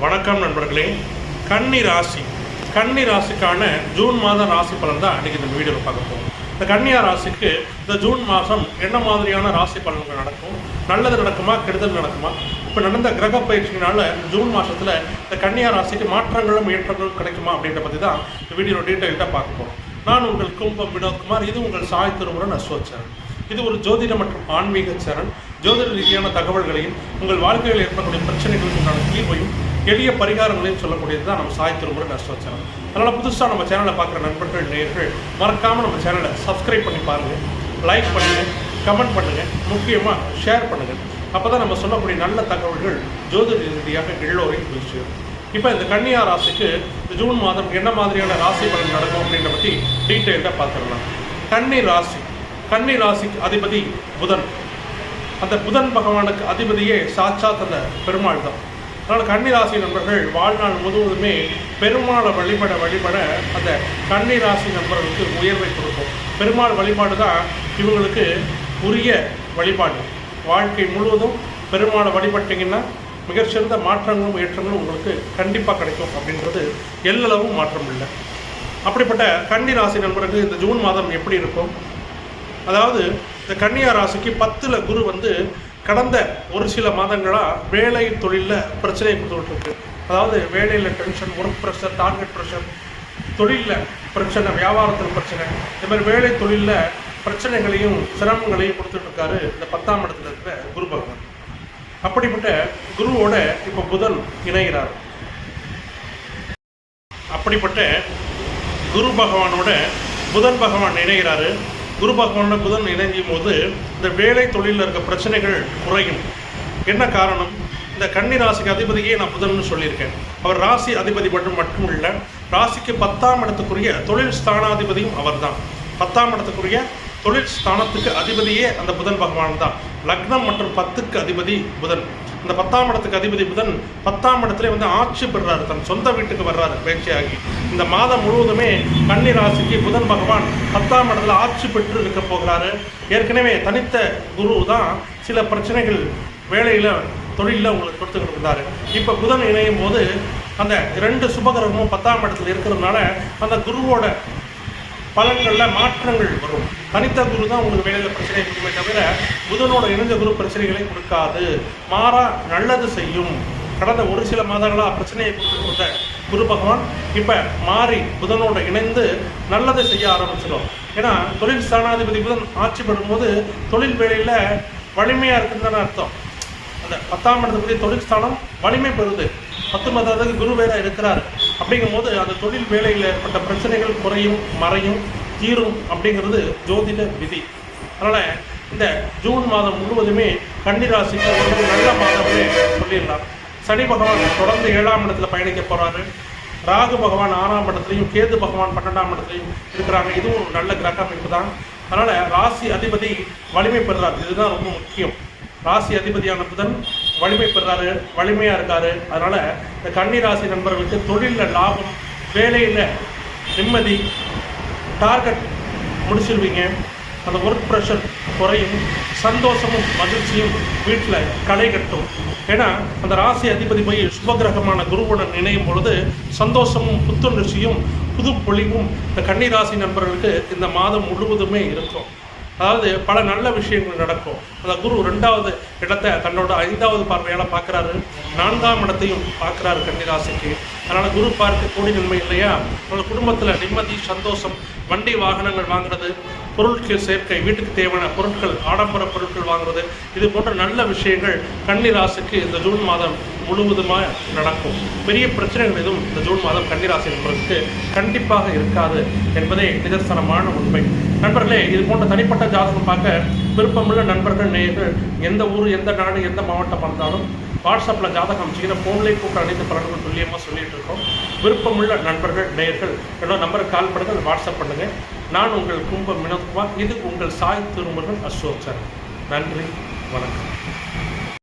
வணக்கம் நண்பர்களே. கன்னி ராசிக்கான ஜூன் மாத ராசி பலன் தான் அன்றைக்கி இந்த வீடியோவில் பார்க்க போகும். இந்த கன்னியா ராசிக்கு இந்த ஜூன் மாதம் என்ன மாதிரியான ராசி பலன்கள் நடக்கும், நல்லது நடக்குமா கெடுதல் நடக்குமா, இப்போ நடந்த கிரக பயிற்சியினால ஜூன் மாதத்தில் இந்த கன்னியா ராசிக்கு மாற்றங்களும் ஏற்றங்களும் கிடைக்குமா அப்படின்ற பற்றி தான் இந்த வீடியோவில் டீட்டெயில்டாக பார்க்க போகிறோம். நான் உங்கள் கும்பம் வினோத்குமார். இது உங்கள் சாய் திருமுருகன் அஸ்வத் சேனல். இது ஒரு ஜோதிட மற்றும் ஆன்மீக சேனல். ஜோதிட ரீதியான தகவல்களையும் உங்கள் வாழ்க்கையில் ஏற்படக்கூடிய பிரச்சனைகளுக்கு உண்டான தீர்வையும் எளிய பரிகாரங்களையும் சொல்லக்கூடியது தான் நம்ம சாய் திருமுருகன் அஸ்வத் சேனல். அதனால் புதுசாக நம்ம சேனலை பார்க்குற நண்பர்கள் நேயர்கள் மறக்காமல் நம்ம சேனலை சப்ஸ்கிரைப் பண்ணி பாருங்கள், லைக் பண்ணுங்கள், கமெண்ட் பண்ணுங்கள், முக்கியமாக ஷேர் பண்ணுங்கள். அப்போ தான் நம்ம சொல்லக்கூடிய நல்ல தகவல்கள் ஜோதிட ரீதியாக எல்லோரையும் போய் சேரும். இப்போ இந்த கன்னியா ராசிக்கு இந்த ஜூன் மாதம் என்ன மாதிரியான ராசி பலன் நடக்கும் அப்படின்ற பற்றி டீட்டெயில்டாக பார்த்துடலாம். கன்னி ராசிக்கு அதிபதி புதன். அந்த புதன் பகவானுக்கு அதிபதியே சாட்சாத் அந்த பெருமாள் தான். அதனால் கன்னி ராசி நண்பர்கள் வாழ்நாள் முழுவதுமே பெருமாளை வழிபட அந்த கன்னி ராசி நண்பர்களுக்கு உயர்வை கொடுக்கும். பெருமாள் வழிபாடு தான் இவங்களுக்கு உரிய வழிபாடு. வாழ்க்கை முழுவதும் பெருமாளை வழிபட்டிங்கன்னா மிகச்சிறந்த மாற்றங்களும் ஏற்றங்களும் உங்களுக்கு கண்டிப்பாக கிடைக்கும் அப்படின்றது எல்லளவும் மாற்றம் இல்லை. அப்படிப்பட்ட கன்னி ராசி நண்பர்களுக்கு இந்த ஜூன் மாதம் எப்படி இருக்கும்? அதாவது இந்த கன்னியா ராசிக்கு 10ல் குரு கடந்த ஒரு சில மாதங்களாக வேலை தொழிலில் பிரச்சனையை கொடுத்துட்ருக்கு. அதாவது வேலையில் tension, work pressure, target pressure, தொழிலில் பிரச்சனை, வியாபாரத்தில் பிரச்சனை, இந்த மாதிரி வேலை தொழிலில் பிரச்சனைகளையும் சிரமங்களையும் கொடுத்துட்ருக்காரு இந்த 10ஆம் இடத்துல இருக்கிற குரு பகவான். அப்படிப்பட்ட குருவோட இப்போ புதன் இணைகிறார். அப்படிப்பட்ட குரு பகவானோட புதன் பகவான் இணைகிறாரு. குரு பகவானோட புதன் இணைஞ்சும் போது இந்த வேலை தொழிலில் இருக்க பிரச்சனைகள் குறையும். என்ன காரணம்? இந்த கன்னி ராசிக்கு அதிபதியே நான் புதன்னு சொல்லியிருக்கேன். அவர் ராசி அதிபதி மட்டும் இல்லை, ராசிக்கு 10ஆம் இடத்துக்குரிய தொழில் ஸ்தானாதிபதியும் அவர் தான். 10ஆம் இடத்துக்குரிய தொழில் ஸ்தானத்துக்கு அதிபதியே அந்த புதன் பகவான் தான். லக்னம் மற்றும் 10க்கு அதிபதி புதன். இந்த 10ஆம் இடத்துக்கு அதிபதி புதன் 10ஆம் இடத்துல ஆட்சி பெறுறாரு, தன் சொந்த வீட்டுக்கு வர்றாரு பேச்சியாகி. இந்த மாதம் முழுவதுமே கன்னி ராசிக்கு புதன் பகவான் 10ஆம் இடத்துல ஆட்சி பெற்று இருக்க போகிறாரு. ஏற்கனவே தனித்த குரு தான் சில பிரச்சனைகள் வேலையில் தொழிலில் உங்களுக்கு கொடுத்துக்கிட்டு இருந்தாரு. இப்போ புதன் இணையும் போது அந்த 2 சுபகிரகமும் 10ஆம் இடத்துல இருக்கிறதுனால அந்த குருவோட பலன்களில் மாற்றங்கள் வரும். தனித்த குரு தான் உங்களுக்கு வேலையில் பிரச்சனை கொடுக்குமே தவிர புதனோட இணைஞ்ச குரு பிரச்சனைகளை கொடுக்காது, மாறா நல்லது செய்யும். கடந்த ஒரு சில மாதங்களாக பிரச்சனையை கொடுத்த குரு பகவான் இப்போ மாறி புதனோட இணைந்து நல்லதை செய்ய ஆரம்பிச்சிடும். ஏன்னா தொழில் ஸ்தானாதிபதி புதன் ஆட்சி பெறும்போது தொழில் வேலையில் வலிமையாக இருக்குன்னு தானே அர்த்தம். அந்த 10ஆம் இடத்துக்கு தொழில் ஸ்தானம் வலிமை பெறுது. 10 குரு வேலை இருக்கிறார். அப்படிங்கும் போது அந்த தொழில் வேலையில் ஏற்பட்ட பிரச்சனைகள் குறையும், மறையும், தீரும் அப்படிங்கிறது ஜோதிட விதி. அதனால் இந்த ஜூன் மாதம் முழுவதுமே கன்னி ராசிக்கு ஒரு நல்ல மாதமே சொல்லிடலாம். சனி பகவான் தொடர்ந்து 7ஆம் இடத்துல பயணிக்க போகிறாரு. ராகு பகவான் 6ஆம் இடத்துலையும், கேது பகவான் 12ஆம் இடத்துலையும் இருக்கிறாங்க. இதுவும் ஒரு நல்ல கிரக அமைப்பு தான். அதனால் ராசி அதிபதி வலிமை பெறுறாரு. இதுதான் ரொம்ப முக்கியம். ராசி அதிபதியான புதன் வலிமை பெறாரு, வலிமையாக இருக்காரு. அதனால் இந்த கன்னி ராசி நண்பர்களுக்கு தொழிலில் லாபம், வேலையில் நிம்மதி, டார்கெட் முடிச்சிருவீங்க, அந்த ஒர்க் ப்ரெஷர் குறையும், சந்தோஷமும் மகிழ்ச்சியும் வீட்டில் களை கட்டும். ஏன்னா அந்த ராசி அதிபதி போய் சுபகிரகமான குருவுடன் இணையும் பொழுது சந்தோஷமும் புத்துணர்ச்சியும் புது பொலிவும் இந்த கன்னி ராசி நண்பர்களுக்கு இந்த மாதம் முழுவதுமே இருக்கும். அதாவது பல நல்ல விஷயங்கள் நடக்கும். அந்த குரு 2வது இடத்தை தன்னோட 5வது பார்வையால் பார்க்குறாரு, 4ஆம் இடத்தையும் பார்க்குறாரு கன்னி ராசிக்கு. அதனால் குரு பார்க்க கூடி நன்மை இல்லையா? உங்கள் குடும்பத்தில் நிம்மதி, சந்தோஷம், வண்டி வாகனங்கள் வாங்குறது, பொருட்கள் சேர்க்கை, வீட்டுக்கு தேவையான பொருட்கள், ஆடம்பர பொருட்கள் வாங்குறது, இது போன்ற நல்ல விஷயங்கள் கன்னி ராசிக்கு இந்த ஜூன் மாதம் முழுவதுமாக நடக்கும். பெரிய பிரச்சனைகள் எதுவும் இந்த ஜூன் மாதம் கன்னி ராசி நண்பர்களுக்கு கண்டிப்பாக இருக்காது என்பதே நிதர்சனமான உண்மை. நண்பர்களே, இது போன்ற தனிப்பட்ட ஜாதகம் பார்க்க விருப்பமுள்ள நண்பர்கள், நேயர்கள் எந்த ஊர், எந்த நாடு, எந்த மாவட்டம் இருந்தாலும் வாட்ஸ்அப்பில் ஜாதகம் செய்கிற ஃபோன்லேயே கூப்பிட்டு அனைத்து பலன்கள் துல்லியமாக சொல்லிகிட்டு இருக்கோம். விருப்பமுள்ள நண்பர்கள், நேயர்கள் என்னோட நம்பருக்கு கால் பண்ணுங்கள், வாட்ஸ்அப் பண்ணுங்கள். நான் உங்கள் கும்பம் வினோத்குமார். இது உங்கள் சாய் திருமுருகன் அஸ்வத் சேனல். நன்றி, வணக்கம்.